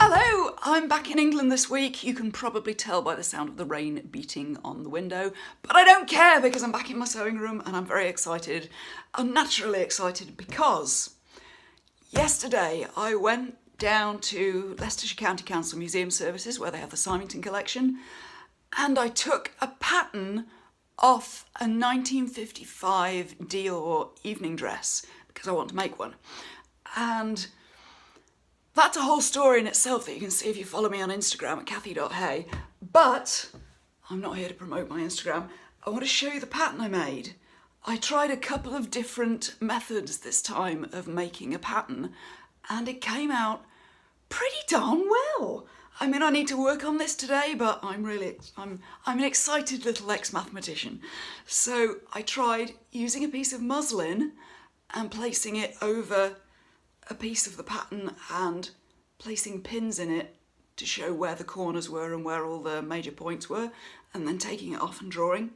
Hello, I'm back in England this week. You can probably tell by the sound of the rain beating on the window, but I don't care because I'm back in my sewing room and I'm very excited. Unnaturally excited because yesterday I went down to Leicestershire County Council Museum Services where they have the Symington collection, and I took a pattern off a 1955 Dior evening dress because I want to make one. And that's a whole story in itself that you can see if you follow me on Instagram at kathy.hey. But I'm not here to promote my Instagram. I want to show you the pattern I made. I tried a couple of different methods this time of making a pattern, and it came out pretty darn well. I mean, I need to work on this today, but I'm an excited little ex-mathematician. So I tried using a piece of muslin and placing it over a piece of the pattern and placing pins in it to show where the corners were and where all the major points were, and then taking it off and drawing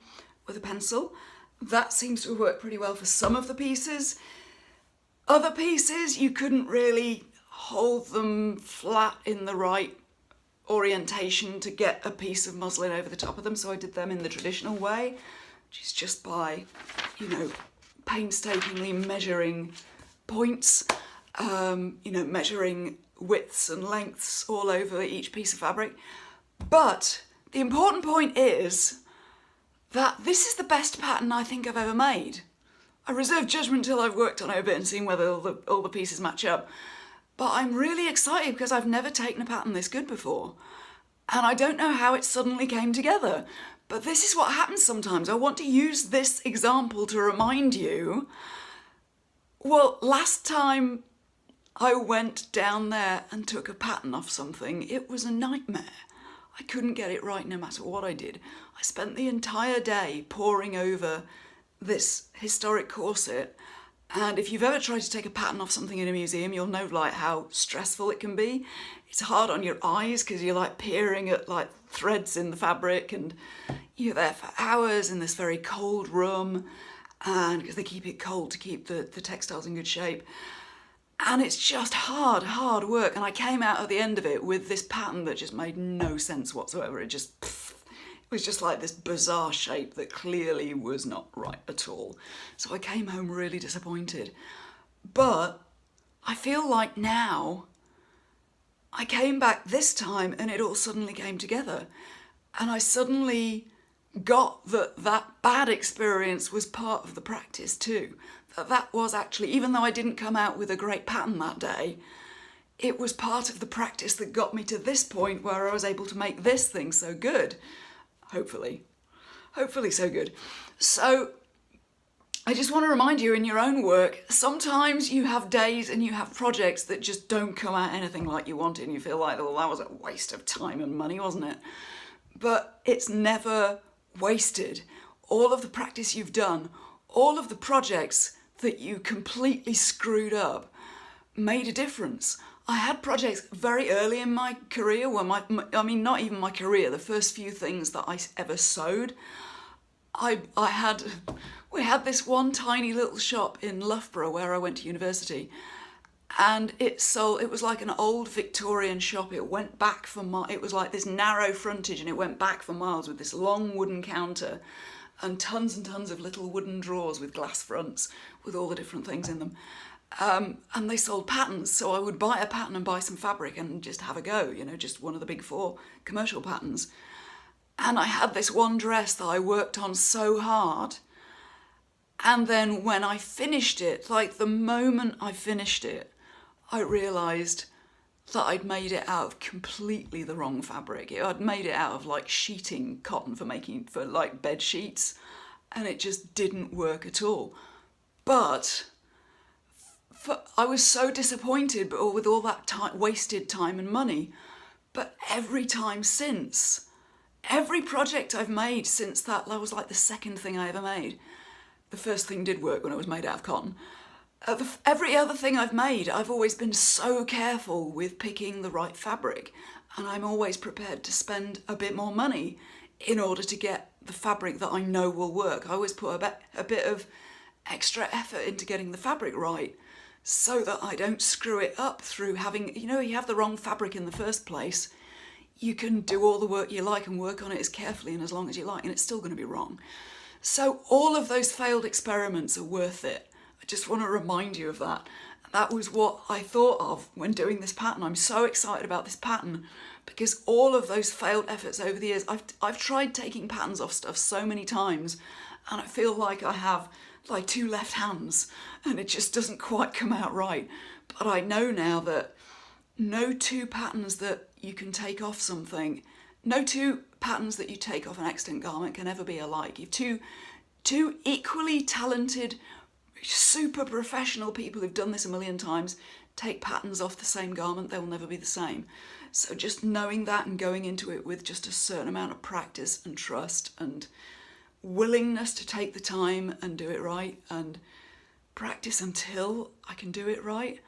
with a pencil. That seems to have worked pretty well for some of the pieces. Other pieces, you couldn't really hold them flat in the right orientation to get a piece of muslin over the top of them, so I did them in the traditional way, which is just by, painstakingly measuring points, measuring widths and lengths all over each piece of fabric. But the important point is that this is the best pattern I think I've ever made. I reserve judgment till I've worked on it a bit and seen whether all the pieces match up. But I'm really excited because I've never taken a pattern this good before. And I don't know how it suddenly came together. But this is what happens sometimes. I want to use this example to remind you. Well, last time I went down there and took a pattern off something, it was a nightmare. I couldn't get it right no matter what I did. I spent the entire day poring over this historic corset, and if you've ever tried to take a pattern off something in a museum, you'll know how stressful it can be. It's hard on your eyes because you're peering at threads in the fabric, and you're there for hours in this very cold room, and because they keep it cold to keep the textiles in good shape. And it's just hard work. And I came out at the end of it with this pattern that just made no sense whatsoever. It was just like this bizarre shape that clearly was not right at all. So I came home really disappointed. But I feel like now I came back this time and it all suddenly came together. And I suddenly got that bad experience was part of the practice too. That was actually, even though I didn't come out with a great pattern that day, it was part of the practice that got me to this point where I was able to make this thing so good. Hopefully so good. So I just want to remind you in your own work, sometimes you have days and you have projects that just don't come out anything like you wanted and you feel like, well, that was a waste of time and money, wasn't it? But it's never wasted. All of the practice you've done, all of the projects that you completely screwed up made a difference. I had projects very early in my career where not even my career, the first few things that I ever sewed, we had this one tiny little shop in Loughborough where I went to university, and it was like an old Victorian shop. It went back for miles. It was like this narrow frontage and it went back for miles with this long wooden counter and tons of little wooden drawers with glass fronts with all the different things in them. And they sold patterns, so I would buy a pattern and buy some fabric and just have a go, just one of the big 4 commercial patterns. And I had this one dress that I worked on so hard, and then when I finished it, the moment I finished it, I realised that I'd made it out of completely the wrong fabric. I'd made it out of sheeting cotton for bed sheets, and it just didn't work at all. But I was so disappointed with all that wasted time and money. But every time since, every project I've made since that was the second thing I ever made. The first thing did work when it was made out of cotton. Every other thing I've made, I've always been so careful with picking the right fabric, and I'm always prepared to spend a bit more money in order to get the fabric that I know will work. I always put a bit of extra effort into getting the fabric right. so that I don't screw it up through having, you have the wrong fabric in the first place. You can do all the work you like and work on it as carefully and as long as you like, and it's still going to be wrong. So all of those failed experiments are worth it. I just want to remind you of that. That was what I thought of when doing this pattern. I'm so excited about this pattern because all of those failed efforts over the years, I've tried taking patterns off stuff so many times, and I feel like I have like two left hands and it just doesn't quite come out right. But I know now that no two patterns that you can take off something, no two patterns that you take off an extant garment can ever be alike. If two equally talented, super professional people who've done this a million times take patterns off the same garment, they'll never be the same. So just knowing that and going into it with just a certain amount of practice and trust and willingness to take the time and do it right and practice until I can do it right,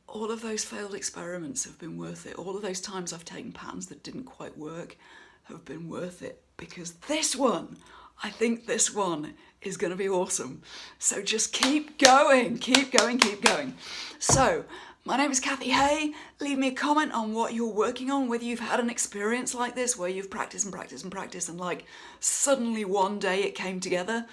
all of those failed experiments have been worth it. All of those times I've taken patterns that didn't quite work have been worth it, because this one, I think this one is going to be awesome. So just keep going, keep going, keep going. So my name is Kathy Hay. Leave me a comment on what you're working on, whether you've had an experience like this where you've practiced and practiced and practiced and like suddenly one day it came together.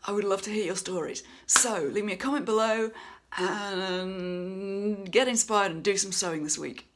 I would love to hear your stories. So leave me a comment below and get inspired and do some sewing this week.